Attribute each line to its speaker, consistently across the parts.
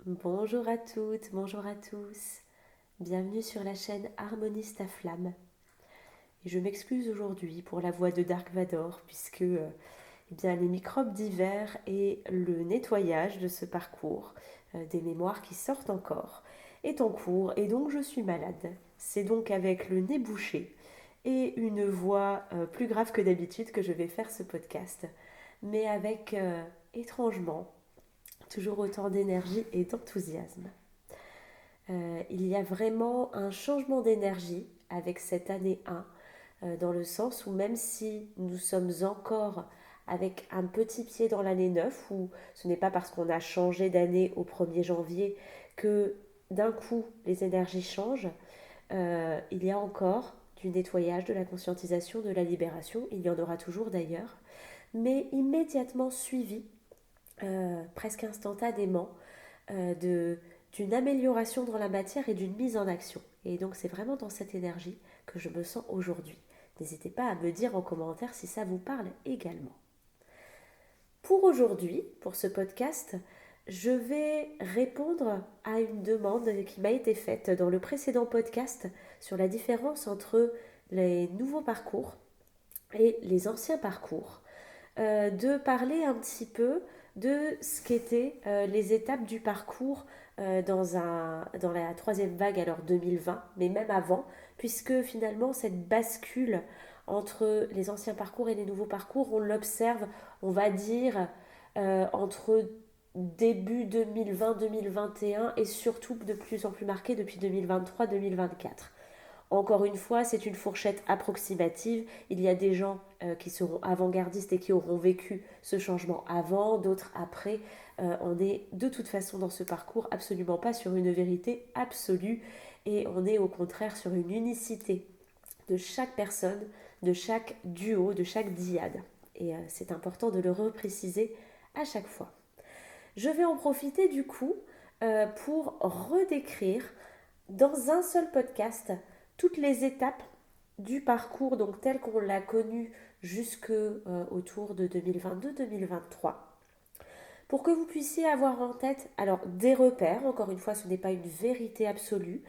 Speaker 1: Bonjour à toutes, bonjour à tous. Bienvenue sur la chaîne Harmoniste à Flamme. Et je m'excuse aujourd'hui pour la voix de Dark Vador puisque eh bien, les microbes d'hiver et le nettoyage de ce parcours, des mémoires qui sortent encore, est en cours et donc je suis malade. C'est donc avec le nez bouché et une voix plus grave que d'habitude que je vais faire ce podcast, mais avec étrangement toujours autant d'énergie et d'enthousiasme. Il y a vraiment un changement d'énergie avec cette année 1, dans le sens où même si nous sommes encore avec un petit pied dans l'année 9, où ce n'est pas parce qu'on a changé d'année au 1er janvier que d'un coup les énergies changent, il y a encore du nettoyage, de la conscientisation, de la libération, il y en aura toujours d'ailleurs, mais immédiatement suivi, presque instantanément, de d'une amélioration dans la matière et d'une mise en action. Et donc c'est vraiment dans cette énergie que je me sens aujourd'hui. N'hésitez pas à me dire en commentaire si ça vous parle également. Pour aujourd'hui, pour ce podcast, je vais répondre à une demande qui m'a été faite dans le précédent podcast sur la différence entre les nouveaux parcours et les anciens parcours, de parler un petit peu de ce qu'étaient les étapes du parcours dans la troisième vague, alors 2020, mais même avant, puisque finalement cette bascule entre les anciens parcours et les nouveaux parcours, on l'observe, on va dire, entre début 2020-2021 et surtout de plus en plus marqué depuis 2023-2024. Encore une fois, c'est une fourchette approximative. Il y a des gens qui seront avant-gardistes et qui auront vécu ce changement avant, d'autres après. On est de toute façon dans ce parcours absolument pas sur une vérité absolue et on est au contraire sur une unicité de chaque personne, de chaque duo, de chaque dyade. Et c'est important de le repréciser à chaque fois. Je vais en profiter du coup pour redécrire dans un seul podcast toutes les étapes du parcours donc tel qu'on l'a connu jusque autour de 2022-2023 pour que vous puissiez avoir en tête alors des repères. Encore une fois, ce n'est pas une vérité absolue,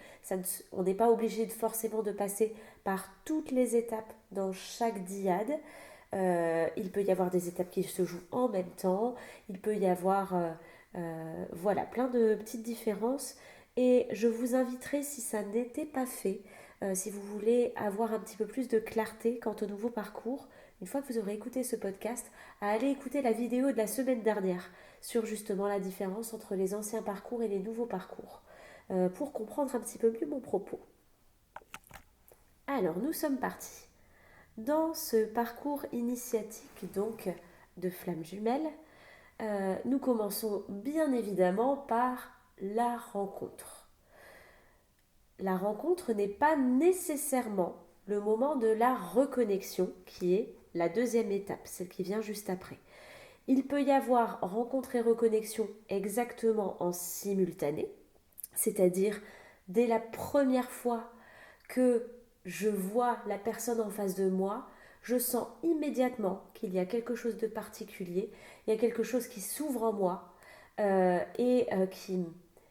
Speaker 1: on n'est pas obligé forcément de passer par toutes les étapes dans chaque dyade. Il peut y avoir des étapes qui se jouent en même temps, il peut y avoir voilà, plein de petites différences. Et je vous inviterai, si ça n'était pas fait, si vous voulez avoir un petit peu plus de clarté quant au nouveau parcours, une fois que vous aurez écouté ce podcast, à aller écouter la vidéo de la semaine dernière sur justement la différence entre les anciens parcours et les nouveaux parcours, pour comprendre un petit peu mieux mon propos. Alors, nous sommes partis. Dans ce parcours initiatique donc de Flammes Jumelles, nous commençons bien évidemment par la rencontre. La rencontre n'est pas nécessairement le moment de la reconnexion, qui est la deuxième étape, celle qui vient juste après. Il peut y avoir rencontre et reconnexion exactement en simultané, c'est-à-dire dès la première fois que je vois la personne en face de moi, je sens immédiatement qu'il y a quelque chose de particulier, il y a quelque chose qui s'ouvre en moi et qui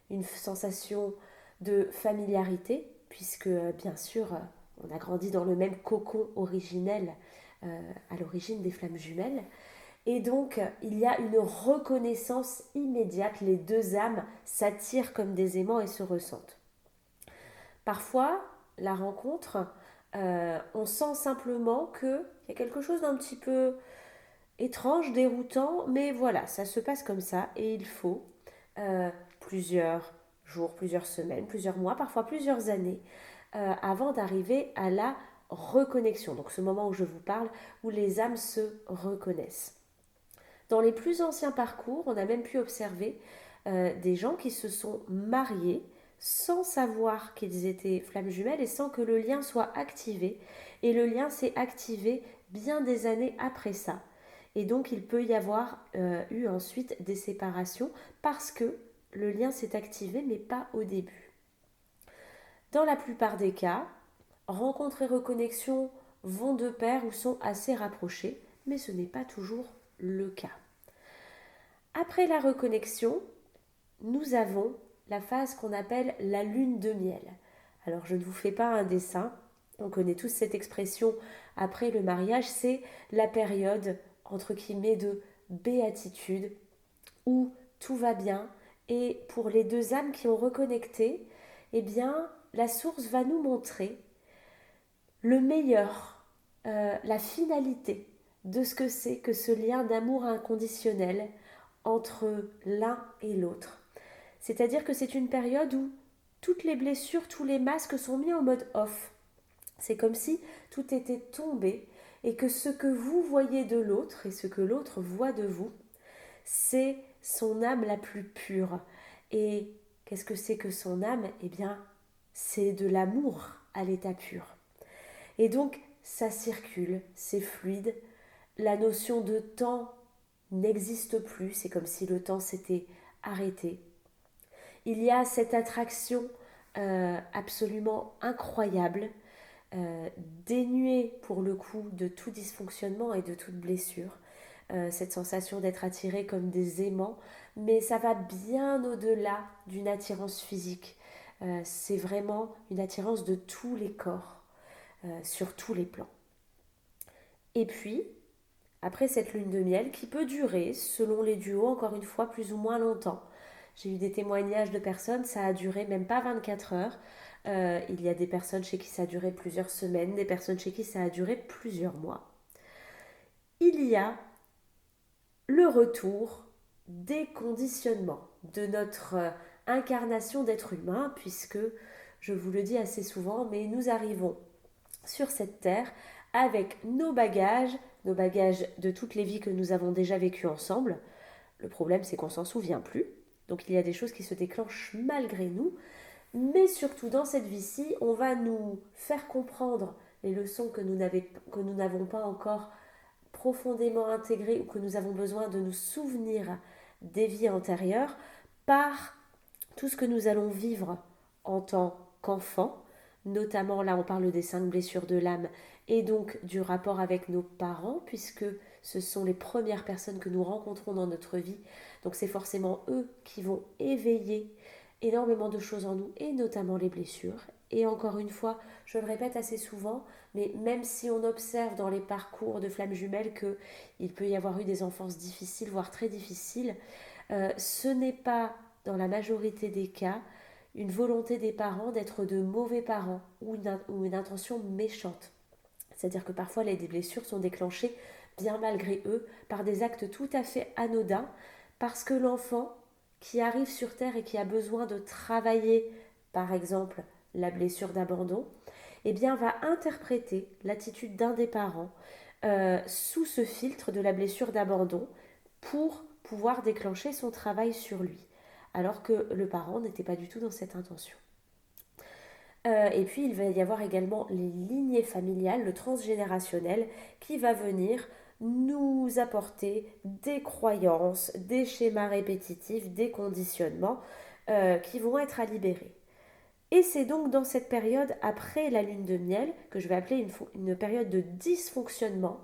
Speaker 1: une sensation de familiarité, puisque bien sûr on a grandi dans le même cocon originel à l'origine des flammes jumelles. Et donc, il y a une reconnaissance immédiate. Les deux âmes s'attirent comme des aimants et se ressentent. Parfois, la rencontre, on sent simplement qu'il y a quelque chose d'un petit peu étrange, déroutant, mais voilà, ça se passe comme ça et il faut plusieurs jours, plusieurs semaines, plusieurs mois, parfois plusieurs années avant d'arriver à la reconnexion. Donc ce moment où je vous parle, où les âmes se reconnaissent. Dans les plus anciens parcours, on a même pu observer des gens qui se sont mariés sans savoir qu'ils étaient flammes jumelles et sans que le lien soit activé. Et le lien s'est activé bien des années après ça. Et donc il peut y avoir eu ensuite des séparations parce que le lien s'est activé mais pas au début. Dans la plupart des cas, rencontre et reconnexion vont de pair ou sont assez rapprochés, mais ce n'est pas toujours le cas. Après la reconnexion, nous avons la phase qu'on appelle la lune de miel. Alors je ne vous fais pas un dessin, on connaît tous cette expression après le mariage, c'est la période entre guillemets de béatitude où tout va bien et pour les deux âmes qui ont reconnecté, eh bien la source va nous montrer le meilleur, la finalité de ce que c'est que ce lien d'amour inconditionnel entre l'un et l'autre. C'est-à-dire que c'est une période où toutes les blessures, tous les masques sont mis en mode off. C'est comme si tout était tombé et que ce que vous voyez de l'autre et ce que l'autre voit de vous, c'est son âme la plus pure. Et qu'est-ce que c'est que son âme? Eh bien, c'est de l'amour à l'état pur. Et donc, ça circule, c'est fluide. La notion de temps n'existe plus, c'est comme si le temps s'était arrêté. Il y a cette attraction absolument incroyable, dénuée pour le coup de tout dysfonctionnement et de toute blessure. Cette sensation d'être attiré comme des aimants, mais ça va bien au-delà d'une attirance physique. C'est vraiment une attirance de tous les corps, sur tous les plans. Et puis, après cette lune de miel, qui peut durer, selon les duos, encore une fois, plus ou moins longtemps. J'ai eu des témoignages de personnes, ça a duré même pas 24 heures. Il y a des personnes chez qui ça a duré plusieurs semaines, des personnes chez qui ça a duré plusieurs mois. Il y a le retour des conditionnements de notre incarnation d'être humain, puisque, je vous le dis assez souvent, mais nous arrivons sur cette terre avec nos bagages de toutes les vies que nous avons déjà vécues ensemble. Le problème, c'est qu'on s'en souvient plus. Donc il y a des choses qui se déclenchent malgré nous. Mais surtout dans cette vie-ci, on va nous faire comprendre les leçons que nous n'avons pas encore profondément intégrées ou que nous avons besoin de nous souvenir des vies antérieures par tout ce que nous allons vivre en tant qu'enfants. Notamment, là, on parle des 5 blessures de l'âme et donc du rapport avec nos parents, puisque ce sont les premières personnes que nous rencontrons dans notre vie. Donc, c'est forcément eux qui vont éveiller énormément de choses en nous, et notamment les blessures. Et encore une fois, je le répète assez souvent, mais même si on observe dans les parcours de flammes jumelles qu'il peut y avoir eu des enfances difficiles, voire très difficiles, ce n'est pas, dans la majorité des cas, une volonté des parents d'être de mauvais parents ou une intention méchante. C'est-à-dire que parfois les blessures sont déclenchées, bien malgré eux, par des actes tout à fait anodins, parce que l'enfant qui arrive sur Terre et qui a besoin de travailler, par exemple, la blessure d'abandon, eh bien, va interpréter l'attitude d'un des parents sous ce filtre de la blessure d'abandon pour pouvoir déclencher son travail sur lui, alors que le parent n'était pas du tout dans cette intention. Et puis il va y avoir également les lignées familiales, le transgénérationnel, qui va venir nous apporter des croyances, des schémas répétitifs, des conditionnements qui vont être à libérer. Et c'est donc dans cette période, après la lune de miel, que je vais appeler une période de dysfonctionnement,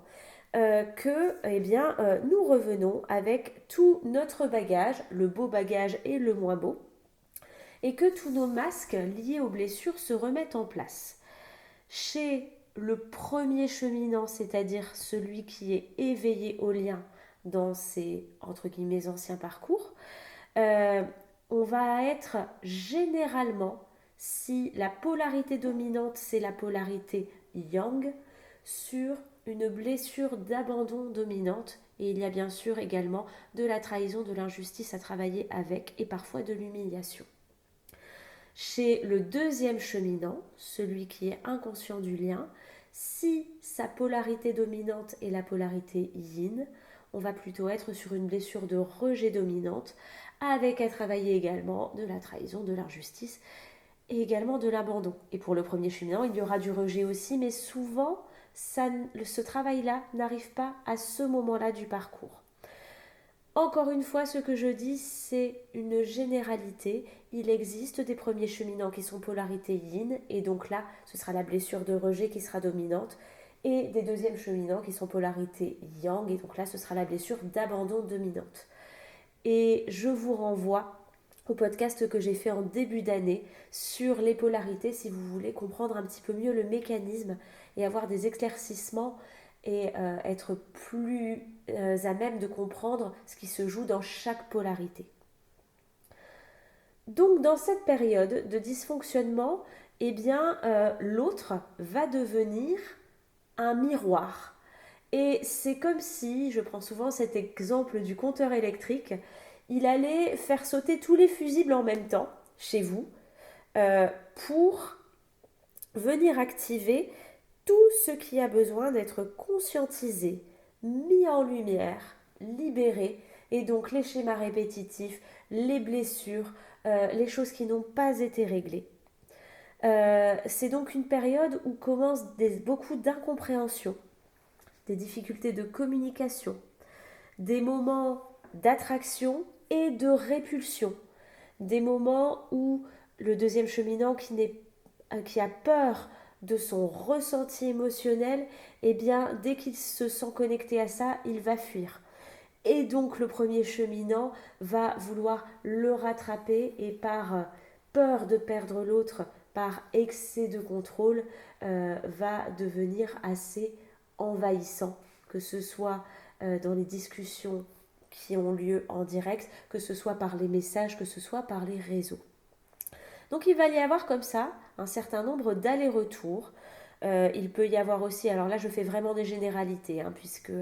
Speaker 1: nous revenons avec tout notre bagage, le beau bagage et le moins beau, et que tous nos masques liés aux blessures se remettent en place. Chez le premier cheminant, c'est-à-dire celui qui est éveillé au lien dans ses, entre guillemets, anciens parcours, on va être généralement, si la polarité dominante c'est la polarité yang, sur une blessure d'abandon dominante, et il y a bien sûr également de la trahison, de l'injustice à travailler avec, et parfois de l'humiliation. Chez le deuxième cheminant, celui qui est inconscient du lien, si sa polarité dominante est la polarité yin, on va plutôt être sur une blessure de rejet dominante, avec à travailler également de la trahison, de l'injustice et également de l'abandon. Et pour le premier cheminant, il y aura du rejet aussi, mais souvent, ce travail-là n'arrive pas à ce moment-là du parcours. Encore une fois, ce que je dis, c'est une généralité. Il existe des premiers cheminants qui sont polarité yin, et donc là, ce sera la blessure de rejet qui sera dominante, et des deuxièmes cheminants qui sont polarité yang, et donc là, ce sera la blessure d'abandon dominante. Et je vous renvoie au podcast que j'ai fait en début d'année sur les polarités, si vous voulez comprendre un petit peu mieux le mécanisme et avoir des éclaircissements et être plus à même de comprendre ce qui se joue dans chaque polarité. Donc dans cette période de dysfonctionnement, eh bien l'autre va devenir un miroir. Et c'est comme si, je prends souvent cet exemple du compteur électrique, il allait faire sauter tous les fusibles en même temps chez vous pour venir activer tout ce qui a besoin d'être conscientisé, mis en lumière, libéré, et donc les schémas répétitifs, les blessures, les choses qui n'ont pas été réglées. C'est donc une période où commencent beaucoup d'incompréhension, des difficultés de communication, des moments d'attraction et de répulsion, des moments où le deuxième cheminant qui a peur de son ressenti émotionnel, eh bien, dès qu'il se sent connecté à ça, il va fuir. Et donc, le premier cheminant va vouloir le rattraper et par peur de perdre l'autre, par excès de contrôle, va devenir assez envahissant, que ce soit dans les discussions qui ont lieu en direct, que ce soit par les messages, que ce soit par les réseaux. Donc il va y avoir comme ça un certain nombre d'allers-retours. Il peut y avoir aussi, alors là je fais vraiment des généralités, puisque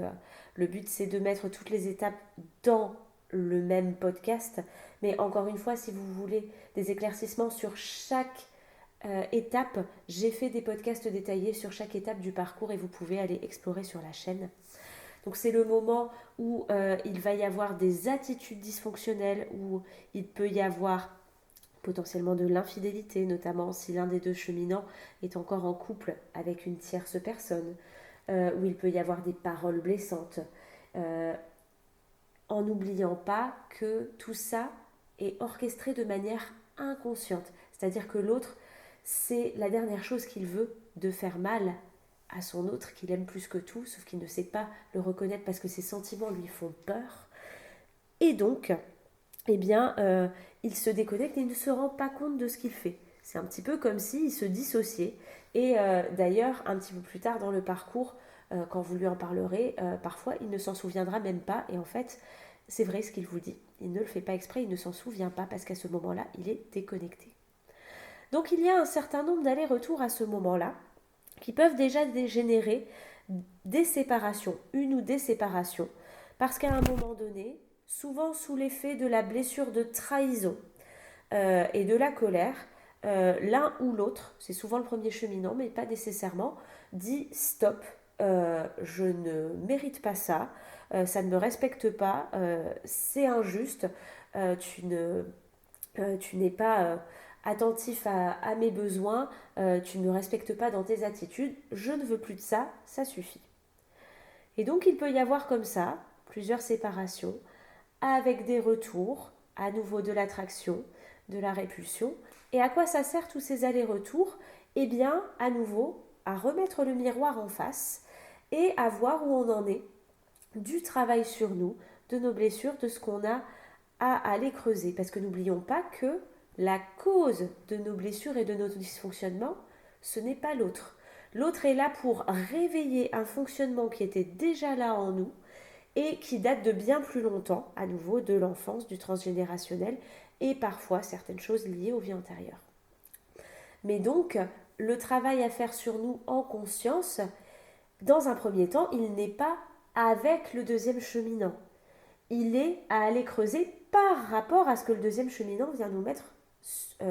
Speaker 1: le but c'est de mettre toutes les étapes dans le même podcast. Mais encore une fois, si vous voulez des éclaircissements sur chaque étape, j'ai fait des podcasts détaillés sur chaque étape du parcours et vous pouvez aller explorer sur la chaîne. Donc c'est le moment où il va y avoir des attitudes dysfonctionnelles, où il peut y avoir potentiellement de l'infidélité, notamment si l'un des deux cheminants est encore en couple avec une tierce personne, où il peut y avoir des paroles blessantes, en n'oubliant pas que tout ça est orchestré de manière inconsciente. C'est-à-dire que l'autre, c'est la dernière chose qu'il veut, de faire mal à son autre qu'il aime plus que tout, sauf qu'il ne sait pas le reconnaître parce que ses sentiments lui font peur. Et donc, eh bien, il se déconnecte et il ne se rend pas compte de ce qu'il fait. C'est un petit peu comme s'il se dissociait. Et d'ailleurs, un petit peu plus tard dans le parcours, quand vous lui en parlerez, parfois il ne s'en souviendra même pas. Et en fait, c'est vrai ce qu'il vous dit. Il ne le fait pas exprès, il ne s'en souvient pas parce qu'à ce moment-là, il est déconnecté. Donc il y a un certain nombre d'allers-retours à ce moment-là qui peuvent déjà dégénérer des séparations, une ou des séparations, parce qu'à un moment donné, souvent sous l'effet de la blessure de trahison et de la colère, l'un ou l'autre, c'est souvent le premier cheminant, mais pas nécessairement, dit stop, je ne mérite pas ça, ça ne me respecte pas, c'est injuste, tu n'es pas attentif à mes besoins, tu ne me respectes pas dans tes attitudes, je ne veux plus de ça, ça suffit. Et donc il peut y avoir comme ça plusieurs séparations avec des retours, à nouveau de l'attraction, de la répulsion. Et à quoi ça sert tous ces allers-retours? Eh bien, à nouveau, à remettre le miroir en face et à voir où on en est du travail sur nous, de nos blessures, de ce qu'on a à aller creuser. Parce que n'oublions pas que la cause de nos blessures et de nos dysfonctionnements, ce n'est pas l'autre. L'autre est là pour réveiller un fonctionnement qui était déjà là en nous et qui date de bien plus longtemps, à nouveau de l'enfance, du transgénérationnel et parfois certaines choses liées aux vies antérieures. Mais donc, le travail à faire sur nous en conscience, dans un premier temps, il n'est pas avec le deuxième cheminant. Il est à aller creuser par rapport à ce que le deuxième cheminant vient nous mettre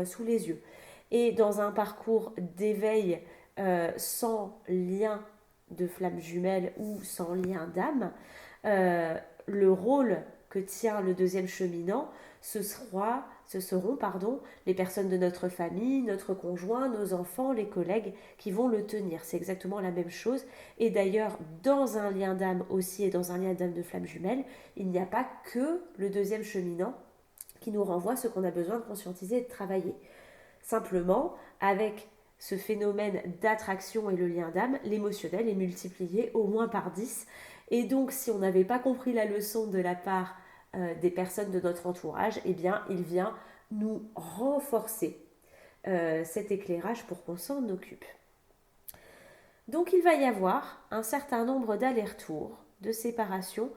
Speaker 1: sous les yeux. Et dans un parcours d'éveil sans lien de flamme jumelle ou sans lien d'âme, le rôle que tient le deuxième cheminant, ce seront les personnes de notre famille, notre conjoint, nos enfants, les collègues qui vont le tenir. C'est exactement la même chose. Et d'ailleurs, dans un lien d'âme aussi et dans un lien d'âme de flamme jumelle, il n'y a pas que le deuxième cheminant qui nous renvoie ce qu'on a besoin de conscientiser et de travailler. Simplement, avec ce phénomène d'attraction et le lien d'âme, l'émotionnel est multiplié au moins par 10. Et donc, si on n'avait pas compris la leçon de la part des personnes de notre entourage, eh bien, il vient nous renforcer cet éclairage pour qu'on s'en occupe. Donc il va y avoir un certain nombre d'allers-retours, de séparations,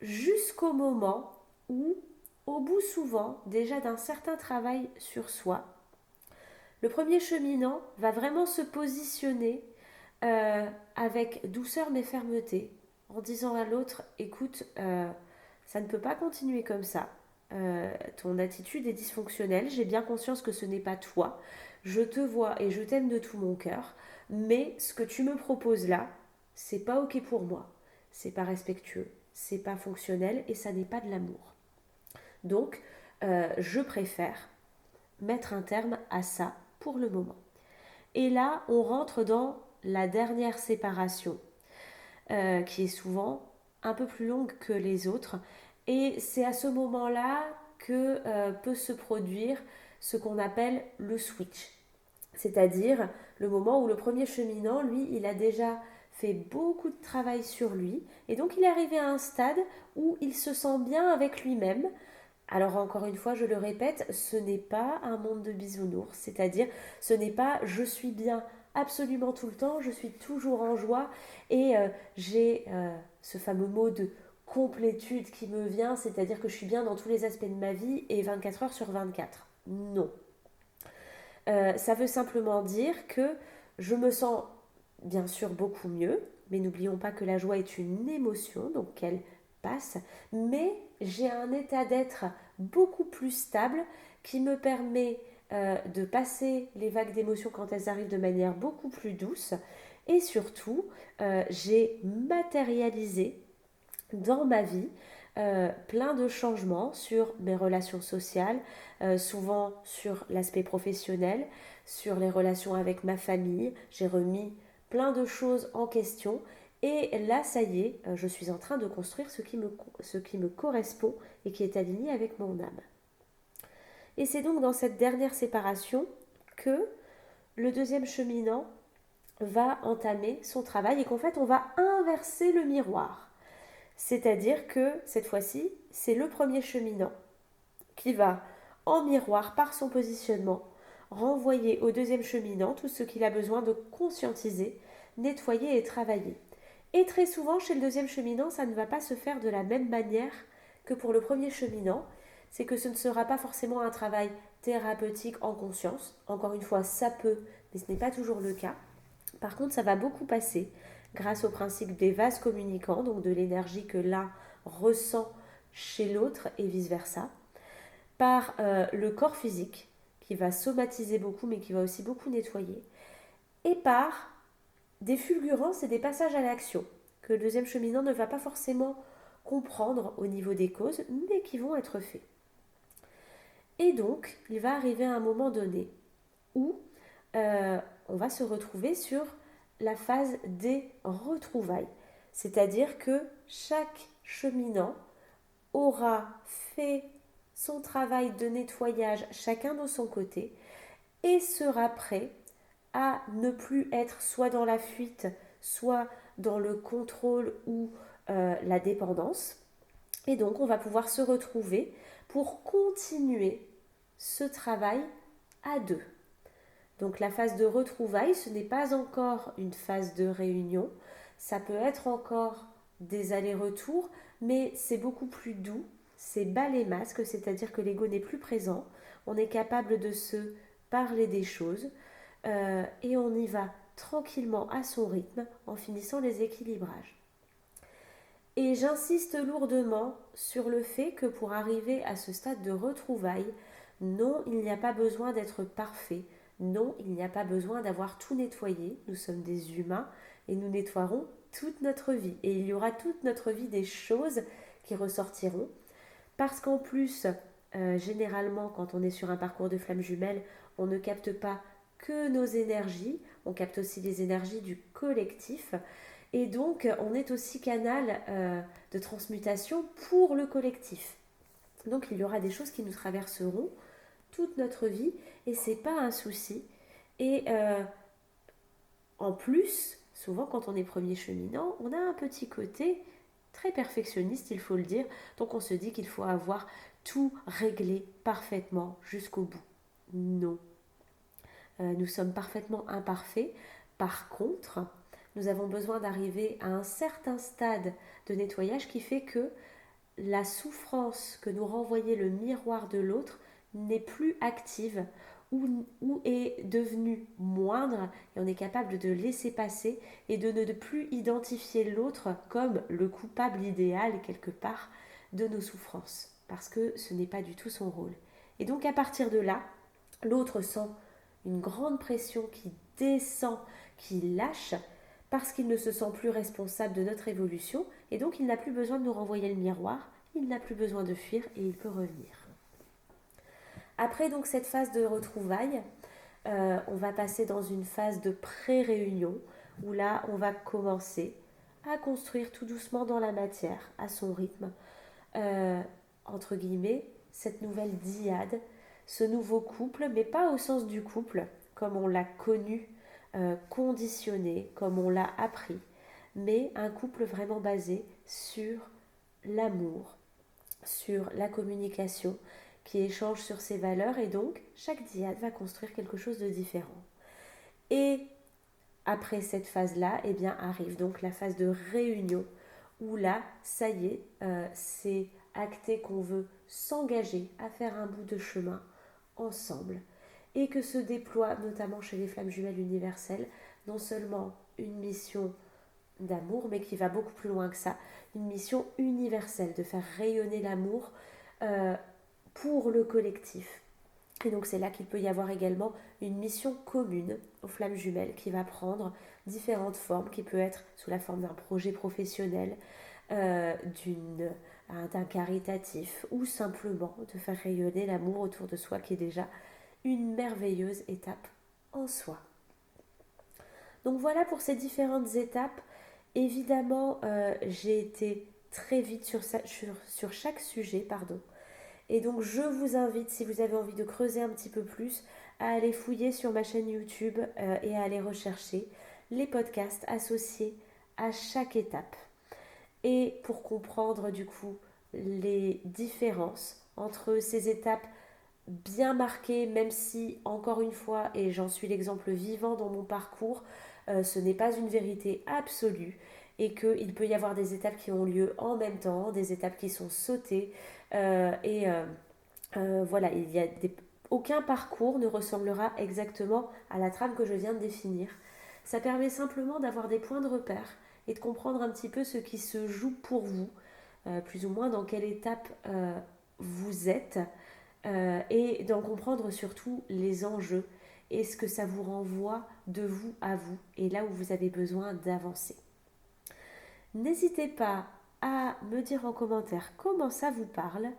Speaker 1: jusqu'au moment où, au bout souvent déjà d'un certain travail sur soi, le premier cheminant va vraiment se positionner avec douceur mais fermeté, en disant à l'autre, écoute, ça ne peut pas continuer comme ça. Ton attitude est dysfonctionnelle, j'ai bien conscience que ce n'est pas toi, je te vois et je t'aime de tout mon cœur, mais ce que tu me proposes là, c'est pas ok pour moi, c'est pas respectueux, c'est pas fonctionnel et ça n'est pas de l'amour. Donc, je préfère mettre un terme à ça pour le moment. Et là, on rentre dans la dernière séparation, qui est souvent un peu plus longue que les autres. Et c'est à ce moment-là que peut se produire ce qu'on appelle le switch. C'est-à-dire le moment où le premier cheminant, lui, il a déjà fait beaucoup de travail sur lui. Et donc il est arrivé à un stade où il se sent bien avec lui-même. Alors encore une fois, je le répète, ce n'est pas un monde de bisounours, c'est-à-dire ce n'est pas je suis bien absolument tout le temps, je suis toujours en joie et j'ai ce fameux mot de complétude qui me vient, c'est-à-dire que je suis bien dans tous les aspects de ma vie et 24 heures sur 24. Non. Ça veut simplement dire que je me sens bien sûr beaucoup mieux, mais n'oublions pas que la joie est une émotion, donc qu'elle passe, mais j'ai un état d'être beaucoup plus stable qui me permet de passer les vagues d'émotions quand elles arrivent de manière beaucoup plus douce, et surtout j'ai matérialisé dans ma vie plein de changements sur mes relations sociales, souvent sur l'aspect professionnel, sur les relations avec ma famille. J'ai remis plein de choses en question et là, ça y est, je suis en train de construire ce qui me correspond et qui est aligné avec mon âme. Et c'est donc dans cette dernière séparation que le deuxième cheminant va entamer son travail et qu'en fait, on va inverser le miroir. C'est-à-dire que cette fois-ci, c'est le premier cheminant qui va, en miroir, par son positionnement, renvoyer au deuxième cheminant tout ce qu'il a besoin de conscientiser, nettoyer et travailler. Et très souvent, chez le deuxième cheminant, ça ne va pas se faire de la même manière que pour le premier cheminant. C'est que ce ne sera pas forcément un travail thérapeutique en conscience. Encore une fois, ça peut, mais ce n'est pas toujours le cas. Par contre, ça va beaucoup passer grâce au principe des vases communicants, donc de l'énergie que l'un ressent chez l'autre et vice-versa, par le corps physique, qui va somatiser beaucoup, mais qui va aussi beaucoup nettoyer, et par des fulgurances et des passages à l'action, que le deuxième cheminant ne va pas forcément comprendre au niveau des causes, mais qui vont être faits. Et donc, il va arriver à un moment donné où on va se retrouver sur la phase des retrouvailles. C'est-à-dire que chaque cheminant aura fait son travail de nettoyage chacun de son côté et sera prêt à ne plus être soit dans la fuite, soit dans le contrôle ou la dépendance. Et donc on va pouvoir se retrouver pour continuer ce travail à deux. Donc la phase de retrouvailles, ce n'est pas encore une phase de réunion, ça peut être encore des allers-retours, mais c'est beaucoup plus doux, c'est bas les masques, c'est-à-dire que l'ego n'est plus présent, on est capable de se parler des choses et on y va tranquillement à son rythme en finissant les équilibrages. Et j'insiste lourdement sur le fait que pour arriver à ce stade de retrouvailles, non, il n'y a pas besoin d'être parfait. Non, il n'y a pas besoin d'avoir tout nettoyé. Nous sommes des humains et nous nettoierons toute notre vie. Et il y aura toute notre vie des choses qui ressortiront. Parce qu'en plus, généralement, quand on est sur un parcours de flammes jumelles, on ne capte pas que nos énergies, on capte aussi les énergies du collectif. Et donc, on est aussi canal de transmutation pour le collectif. Donc, il y aura des choses qui nous traverseront toute notre vie et c'est pas un souci. Et en plus, souvent quand on est premier cheminant, on a un petit côté très perfectionniste, il faut le dire. Donc on se dit qu'il faut avoir tout réglé parfaitement jusqu'au bout. Non. Nous sommes parfaitement imparfaits. Par contre, nous avons besoin d'arriver à un certain stade de nettoyage qui fait que la souffrance que nous renvoyait le miroir de l'autre n'est plus active ou est devenue moindre et on est capable de laisser passer et de ne plus identifier l'autre comme le coupable idéal quelque part de nos souffrances parce que ce n'est pas du tout son rôle. Et donc à partir de là, l'autre sent une grande pression qui descend, qui lâche parce qu'il ne se sent plus responsable de notre évolution et donc il n'a plus besoin de nous renvoyer le miroir, il n'a plus besoin de fuir et il peut revenir. Après donc cette phase de retrouvailles, on va passer dans une phase de pré-réunion où là on va commencer à construire tout doucement dans la matière, à son rythme, entre guillemets, cette nouvelle dyade, ce nouveau couple, mais pas au sens du couple comme on l'a connu, conditionné, comme on l'a appris, mais un couple vraiment basé sur l'amour, sur la communication, qui échange sur ses valeurs et donc chaque dyade va construire quelque chose de différent. Et après cette phase-là, eh bien, arrive donc la phase de réunion où là, ça y est, c'est acté qu'on veut s'engager à faire un bout de chemin ensemble et que se déploie notamment chez les flammes jumelles universelles non seulement une mission d'amour mais qui va beaucoup plus loin que ça, une mission universelle de faire rayonner l'amour pour le collectif. Et donc c'est là qu'il peut y avoir également une mission commune aux flammes jumelles qui va prendre différentes formes, qui peut être sous la forme d'un projet professionnel, d'un caritatif ou simplement de faire rayonner l'amour autour de soi qui est déjà une merveilleuse étape en soi. Donc voilà pour ces différentes étapes. Évidemment, j'ai été très vite sur chaque sujet, Et donc je vous invite, si vous avez envie de creuser un petit peu plus, à aller fouiller sur ma chaîne YouTube et à aller rechercher les podcasts associés à chaque étape. Et pour comprendre du coup les différences entre ces étapes bien marquées, même si encore une fois, et j'en suis l'exemple vivant dans mon parcours, ce n'est pas une vérité absolue et qu'il peut y avoir des étapes qui ont lieu en même temps, des étapes qui sont sautées voilà, aucun parcours ne ressemblera exactement à la trame que je viens de définir. Ça permet simplement d'avoir des points de repère et de comprendre un petit peu ce qui se joue pour vous, plus ou moins dans quelle étape vous êtes, et d'en comprendre surtout les enjeux et ce que ça vous renvoie de vous à vous et là où vous avez besoin d'avancer. N'hésitez pas à me dire en commentaire comment ça vous parle.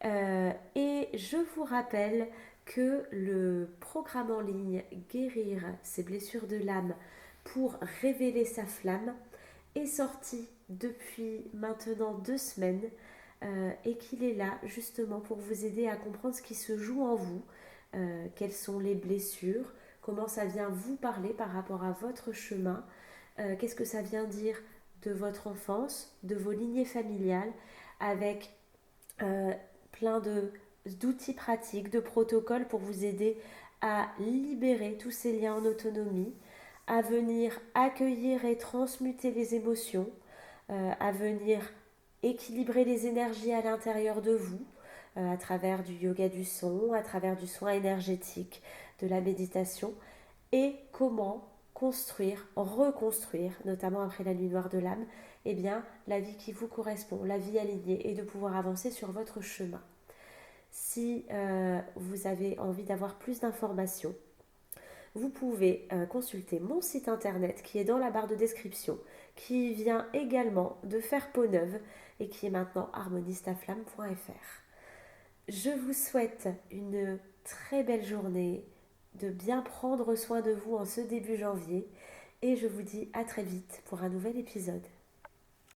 Speaker 1: Et je vous rappelle que le programme en ligne Guérir ses blessures de l'âme pour révéler sa flamme est sorti depuis maintenant 2 semaines et qu'il est là justement pour vous aider à comprendre ce qui se joue en vous, quelles sont les blessures, comment ça vient vous parler par rapport à votre chemin, qu'est-ce que ça vient dire de votre enfance, de vos lignées familiales, avec plein d'outils pratiques, de protocoles pour vous aider à libérer tous ces liens en autonomie, à venir accueillir et transmuter les émotions, à venir équilibrer les énergies à l'intérieur de vous, à travers du yoga du son, à travers du soin énergétique, de la méditation, et comment construire, reconstruire, notamment après la nuit noire de l'âme, eh bien, la vie qui vous correspond, la vie alignée, et de pouvoir avancer sur votre chemin. Si vous avez envie d'avoir plus d'informations, vous pouvez consulter mon site internet qui est dans la barre de description, qui vient également de faire peau neuve et qui est maintenant harmonistaflamme.fr. Je vous souhaite une très belle journée, de bien prendre soin de vous en ce début janvier et je vous dis à très vite pour un nouvel épisode.